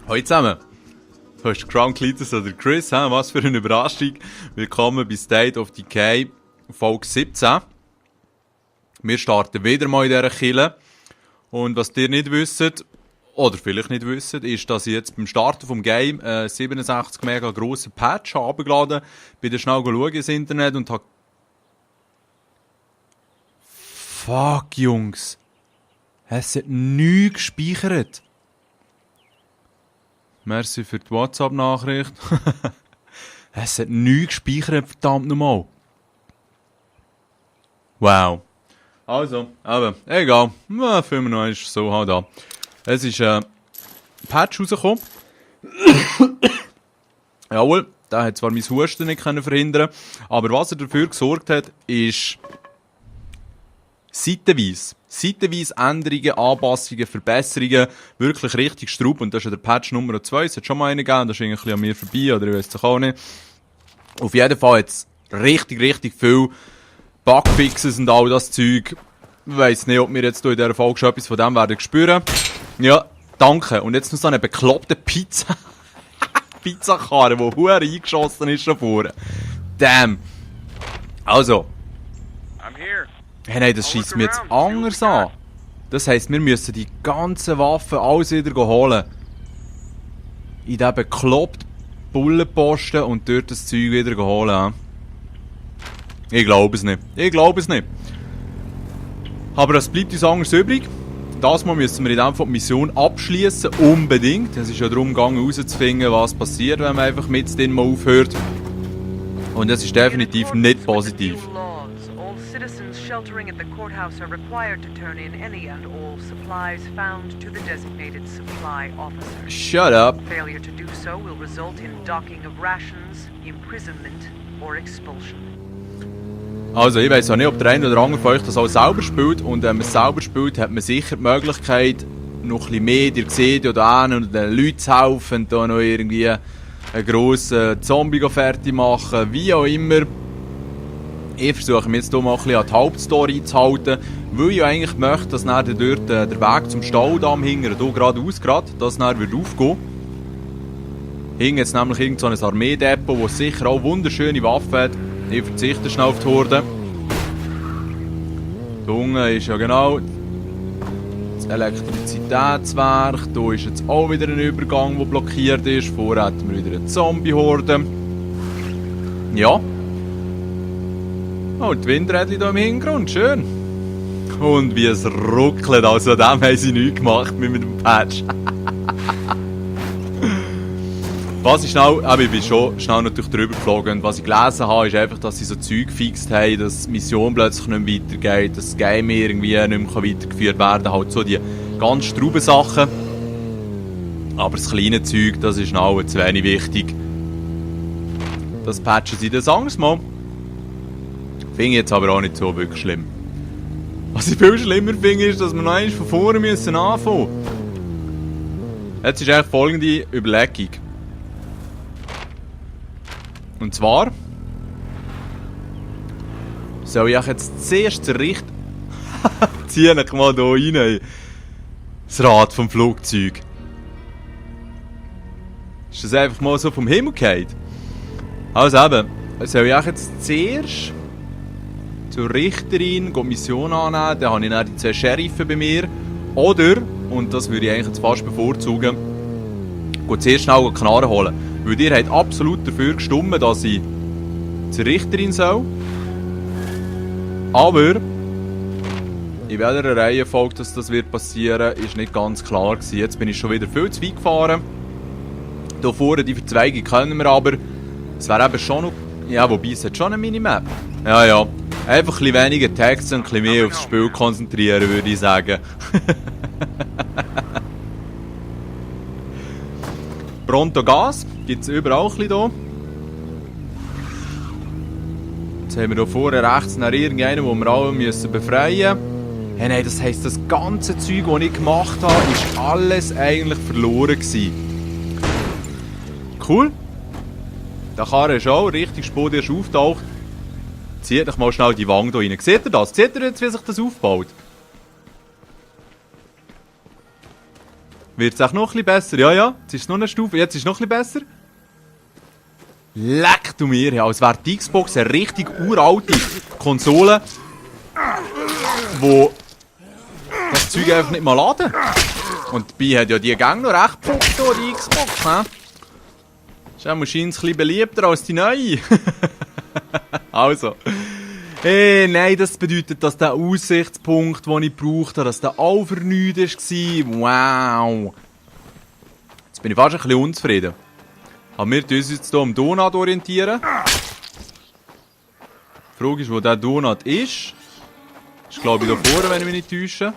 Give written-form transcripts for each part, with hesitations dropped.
Hallo zusammen. Hast du Crown Cletus oder Chris? Was für eine Überraschung. Willkommen bei State of Decay, Folge 17. Wir starten wieder mal in dieser Kille. Und was ihr nicht wisst, oder vielleicht nicht wisst, ist, dass ich jetzt beim Starten vom Game 67 mega grossen Patch habe abgeladen. Bin dann schnell schauen ins Internet und habe... Fuck, Jungs. Es hat nichts gespeichert. Merci für die WhatsApp-Nachricht. Es hat nichts gespeichert, verdammt nochmal. Wow. Also, aber egal. Ja, filmen noch ist so halt da. Es ist ein Patch rausgekommen. Jawohl, der hat zwar mein Husten nicht verhindern, aber was er dafür gesorgt hat, ist seitenweise Änderungen, Anpassungen, Verbesserungen, wirklich richtig Straub. Und das ist ja der Patch Nummer 2. Es hat schon mal einen gegeben, das ist irgendwie an mir vorbei, oder ich weiß es auch nicht. Auf jeden Fall hat es richtig viel Bugfixes und all das Zeug. Ich weiss nicht, ob wir jetzt hier in dieser Folge schon etwas von dem werden spüren. Ja, danke. Und jetzt noch so eine bekloppte Pizzakarre, die hure eingeschossen ist schon vorne. Damn. Also. Hey, nein, das scheisst mir jetzt anders an. Das heisst, wir müssen die ganzen Waffen alles wieder holen. In diesen bekloppten Bullenposten und dort das Zeug wieder holen. Ich glaube es nicht. Aber es bleibt uns anders übrig. Das Mal müssen wir in dem Fall die Mission abschließen, unbedingt. Es ist ja darum gegangen, herauszufinden, was passiert, wenn man einfach mit dem mal aufhört. Und es ist definitiv nicht positiv. Sheltering at the courthouse are required to turn in any and all supplies found to the designated supply officer. Shut up. Failure to do so will result in docking of rations, imprisonment or expulsion. Also, ich weiss auch nicht, ob der eine oder andere von euch das auch selber spielt. Und wenn man es selber spielt, hat man sicher die Möglichkeit, noch ein bisschen mehr, ihr seht, oder und den Leuten zu helfen, und da noch irgendwie einen grossen Zombie fertig machen, wie auch immer. Ich versuche mich jetzt hier mal ein bisschen an die Hauptstory zu halten, weil ich eigentlich möchte, dass dann dort der Weg zum Staudamm hinten, hier geradeaus, dass dann aufgehen wird. Hinten jetzt nämlich irgend so ein Armeedepot, das sicher auch wunderschöne Waffen hat. Ich verzichte schnell auf die Horde. Da unten ist ja genau das Elektrizitätswerk. Hier ist jetzt auch wieder ein Übergang, der blockiert ist. Vorher hatten wir wieder eine Zombie-Horde. Ja. Oh, die Windräder hier im Hintergrund, schön. Und wie es ruckelt, also dem haben sie nichts gemacht mit dem Patch. Was ich schnell, ich bin schon schnell natürlich drüber geflogen. Und was ich gelesen habe, ist einfach, dass sie so Zeug gefixt haben, dass die Mission plötzlich nicht mehr weitergeht, dass das Game irgendwie nicht mehr weitergeführt werden kann. Halt so die ganz strauben Sachen. Aber das kleine Zeug, das ist schnell zu wenig wichtig. Das patchen sie das anderes Mal. Finde ich jetzt aber auch nicht so wirklich schlimm. Was ich viel schlimmer finde, ist, dass wir noch einmal von vorne müssen anfangen. Jetzt ist eigentlich folgende Überlegung. Und zwar soll ich jetzt zuerst richten. Zieh ich mal hier rein. Das Rad vom Flugzeug. Ist das einfach mal so vom Himmel gefallen? Also eben, soll ich jetzt zuerst zur Richterin die Mission annehmen, dann habe ich dann die 2 Sheriffe bei mir. Oder, und das würde ich eigentlich jetzt fast bevorzugen, zuerst schnell eine Knarre holen. Weil ihr habt absolut dafür gestimmt, dass ich zur Richterin soll. Aber in welcher Reihenfolge das wird passieren, ist nicht ganz klar gewesen. Jetzt bin ich schon wieder viel zu weit gefahren. Hier vorne die Verzweigung können wir aber. Es wäre eben schon noch... Ja, wobei es hat schon eine Minimap. Ja. Einfach ein bisschen weniger Text und ein bisschen mehr aufs Spiel konzentrieren, würde ich sagen. Pronto Gas gibt es überall ein bisschen hier. Jetzt haben wir hier vorne rechts nach irgendeinen, den wir alle müssen befreien müssen. Hey, nein, das heisst, das ganze Zeug, das ich gemacht habe, ist alles eigentlich verloren gewesen. Cool. Der Karre ist auch richtig spät erst auftaucht. Zieht euch mal schnell die Wange hier rein. Seht ihr das? Seht ihr jetzt, wie sich das aufbaut? Wird es auch noch ein bisschen besser? Ja, ja. Jetzt ist es noch eine Stufe. Jetzt ist es noch ein bisschen besser. Leck du mir, ja. Als wäre die Xbox eine richtig uralte Konsole, wo das Zeug einfach nicht mal laden. Und dabei hat ja die Gänge noch recht gepfuckt, die Xbox, ne? Ist auch wahrscheinlich ein bisschen beliebter als die neue. Also. Hey, nein, das bedeutet, dass der Aussichtspunkt, den ich gebraucht habe, dass der auch für nichts war. Wow. Jetzt bin ich fast ein bisschen unzufrieden. Aber wir uns jetzt hier am Donut orientieren. Die Frage ist, wo der Donut ist. Ist, glaube ich, da vorne, wenn ich mich nicht täusche.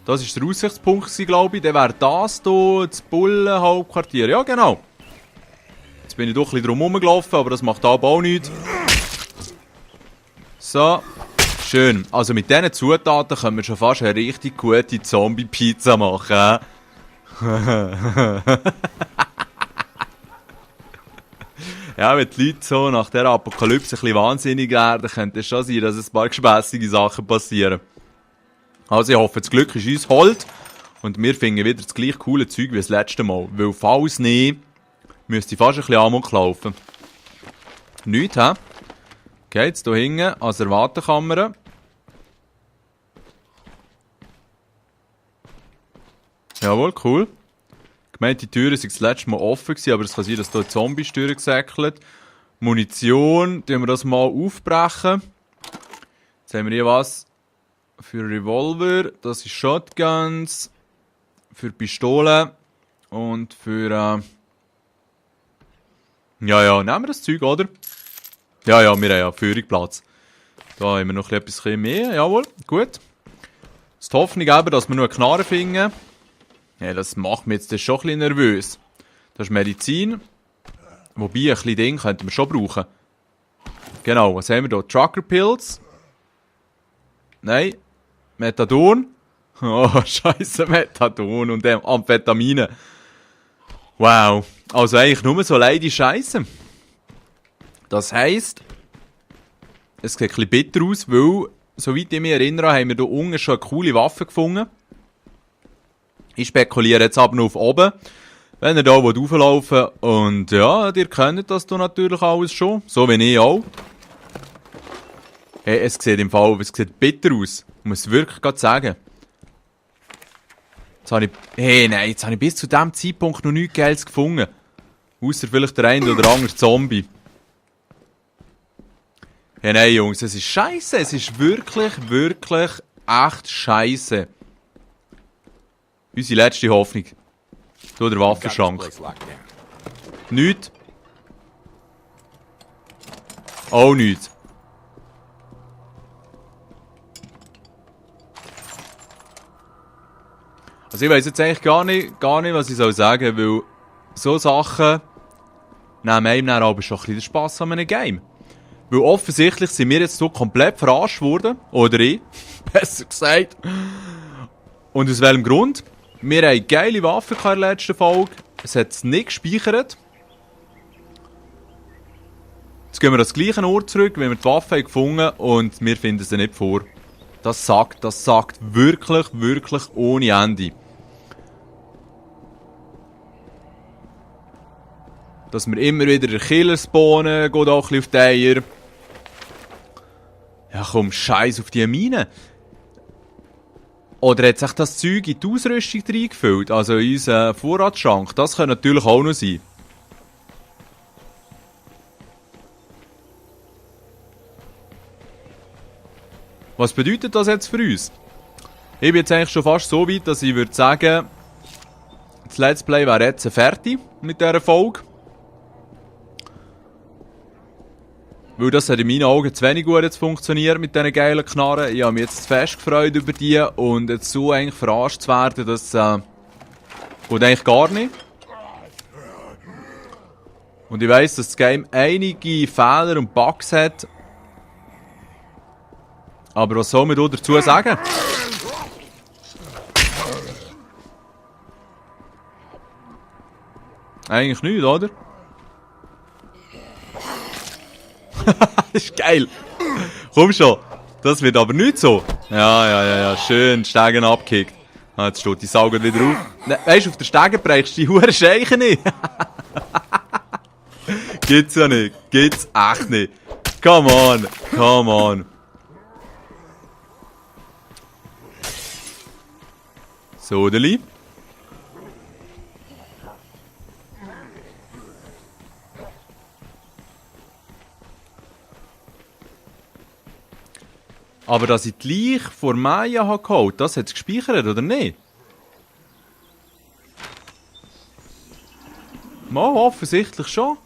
Das war der Aussichtspunkt, glaube ich. Dann wäre das hier, das Bullenhauptquartier. Ja, genau. Jetzt bin ich doch ein bisschen drum herumgelaufen, aber das macht aber auch nichts. So. Schön. Also mit diesen Zutaten können wir schon fast eine richtig gute Zombie-Pizza machen. Ja, wenn die Leute so nach dieser Apokalypse ein bisschen wahnsinnig werden, könnte es schon sein, dass ein paar gespässige Sachen passieren. Also ich hoffe, das Glück ist uns hold und wir finden wieder das gleich coole Zeug wie das letzte Mal. Weil falls nicht, müsste ich fast ein bisschen Amok laufen. Nichts, hä? Okay, jetzt hier hinten als Erwartenkammer. Jawohl, cool. Ich meine, die Türen waren das letzte Mal offen, aber es kann sein, dass hier Zombies durchgesäckelt. Munition, tun wir das mal aufbrechen. Jetzt haben wir hier was für Revolver, das ist Shotguns, für Pistolen und für, ja, nehmen wir das Zeug, oder? Ja, wir haben ja Führungsplatz. Da haben wir noch etwas mehr, jawohl, gut. Es ist die Hoffnung eben, dass wir noch eine Knarre finden. Ja, das macht mich jetzt schon ein bisschen nervös. Das ist Medizin. Wobei, ein bisschen Ding könnten wir schon brauchen. Genau, was haben wir hier? Trucker Pills. Nein. Methadon. Oh, scheiße, Methadon und Amphetamine. Wow. Also eigentlich nur so leide Scheiße. Das heisst, es sieht ein bisschen bitter aus, weil, soweit ich mich erinnere, haben wir hier unten schon eine coole Waffe gefunden. Ich spekuliere jetzt aber noch auf oben, wenn ihr da rauflaufen wollt. Und ja, ihr kennt das hier natürlich alles schon, so wie ich auch. Hey, es sieht im Fall, es sieht bitter aus. Ich muss wirklich gerade sagen. Jetzt habe ich bis zu diesem Zeitpunkt noch nichts Geiles gefunden. Außer vielleicht der eine oder andere Zombie. Hey, nein, Jungs, es ist scheiße. Es ist wirklich, wirklich echt scheiße. Unsere letzte Hoffnung. Hier der Waffenschrank. Nichts. Auch nichts. Also ich weiss jetzt eigentlich gar nicht, was ich sagen soll, weil so Sachen nehmen einem dann aber schon ein bisschen den Spass an einem Game. Weil offensichtlich sind wir jetzt so komplett verarscht worden, oder ich, besser gesagt. Und aus welchem Grund? Wir haben geile Waffen in der letzten Folge, es hat es nicht gespeichert. Jetzt gehen wir an das gleiche Ort zurück, wenn wir die Waffe haben gefunden und wir finden sie nicht vor. Das sagt wirklich, wirklich ohne Ende. Dass wir immer wieder den Killer spawnen, geht auch ein bisschen auf die Eier. Ja komm, scheiß auf die Mine. Oder hat sich das Zeug in die Ausrüstung reingefüllt, also in unseren Vorratsschrank? Das kann natürlich auch noch sein. Was bedeutet das jetzt für uns? Ich bin jetzt eigentlich schon fast so weit, dass ich würde sagen, das Let's Play wäre jetzt fertig mit dieser Folge. Weil das hat in meinen Augen zu wenig gut jetzt funktioniert mit diesen geilen Knarren. Ich habe mich jetzt fest gefreut über die und jetzt so eigentlich verarscht zu werden, das geht eigentlich gar nicht. Und ich weiss, dass das Game einige Fehler und Bugs hat. Aber was soll man da dazu sagen? Eigentlich nichts, oder? Das ist geil. Komm schon. Das wird aber nicht so. Ja. Schön, Stegen abgekickt. Ah, jetzt steht die Sau wieder auf. Ne, weisst du, auf der Stege brechst du die Huren Scheiche nicht. Gibt's ja nicht. Gibt's echt nicht. Come on. Come on. So, Deli. Aber dass ich die Leiche vor Maya habe geholt, das hat es gespeichert, oder nicht? Mal, offensichtlich schon.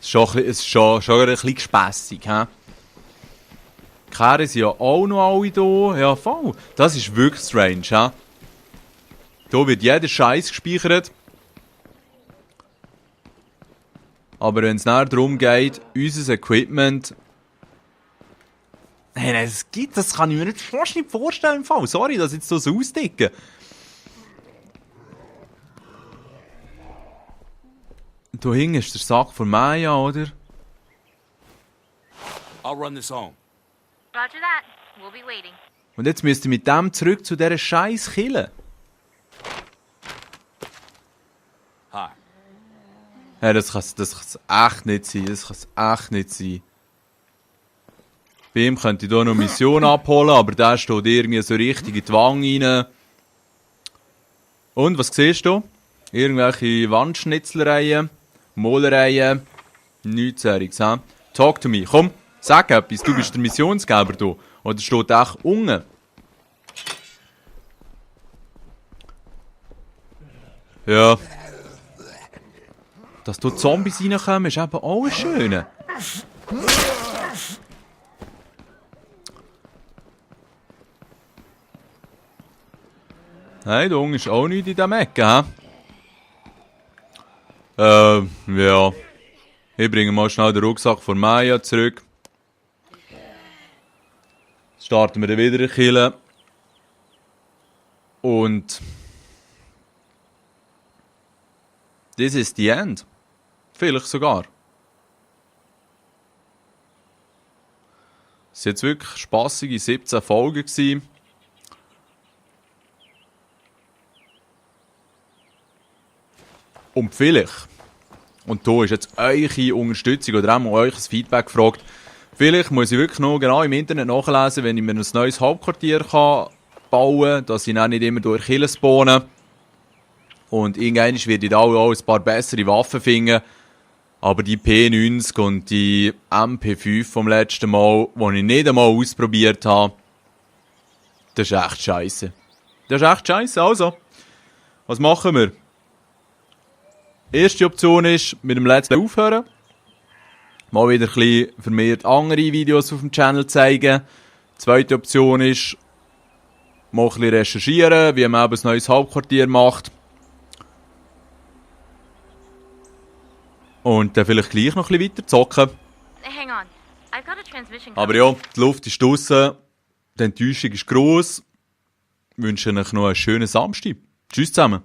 Es ist schon ein bisschen gespässig, hä? Die Kerne sind ja auch noch alle da. Ja, voll. Das ist wirklich strange, hä? Hier wird jeder Scheiß gespeichert. Aber wenn es nachher darum geht, unser Equipment... Hey, nein, das kann ich mir fast nicht vorstellen im Fall. Sorry, dass ich jetzt so ausdicke. Da hinten ist der Sack von Maya, oder? I'll run this home. Roger that. We'll be waiting. Und jetzt müsst ihr mit dem zurück zu dieser scheiß Kille. Hi. Hey, das kann's echt nicht sein. Das kann's echt nicht sein. Bei ihm könnte ich hier noch eine Mission abholen, aber der steht irgendwie so richtig in die Wange rein. Und, was siehst du? Irgendwelche Wandschnitzlereien, Malereien, nichts Seriges, hä? Talk to me. Komm, sag etwas, du bist der Missionsgeber hier. Oder steht echt unten? Ja. Dass hier Zombies reinkommen, ist eben auch ein schöner. Nein, da unten ist auch nichts in diesem Ecke, hä? Ja. Ich bringe mal schnell den Rucksack von Maya zurück. Jetzt starten wir dann wieder in Kille. Und... this is the end. Vielleicht sogar. Es waren jetzt wirklich spassige 17 Folgen gewesen. Und vielleicht, und da ist jetzt eure Unterstützung oder auch mal euch ein Feedback gefragt, vielleicht muss ich wirklich noch genau im Internet nachlesen, wenn ich mir ein neues Hauptquartier bauen kann, dass ich dann nicht immer durch Killen spawne. Und irgendwann werde ich da auch ein paar bessere Waffen finden. Aber die P90 und die MP5 vom letzten Mal, die ich nicht einmal ausprobiert habe, das ist echt scheisse. Das ist echt scheisse. Also, was machen wir? Erste Option ist, mit dem Let's Play aufhören. Mal wieder ein bisschen vermehrt andere Videos auf dem Channel zeigen. Zweite Option ist, mal ein bisschen recherchieren, wie man eben ein neues Hauptquartier macht. Und dann vielleicht gleich noch ein bisschen weiter zocken. Hang on. I've got a transmission Aber code. ja, die Luft ist draussen, die Enttäuschung ist gross. Ich wünsche euch noch einen schönen Samstag. Tschüss zusammen.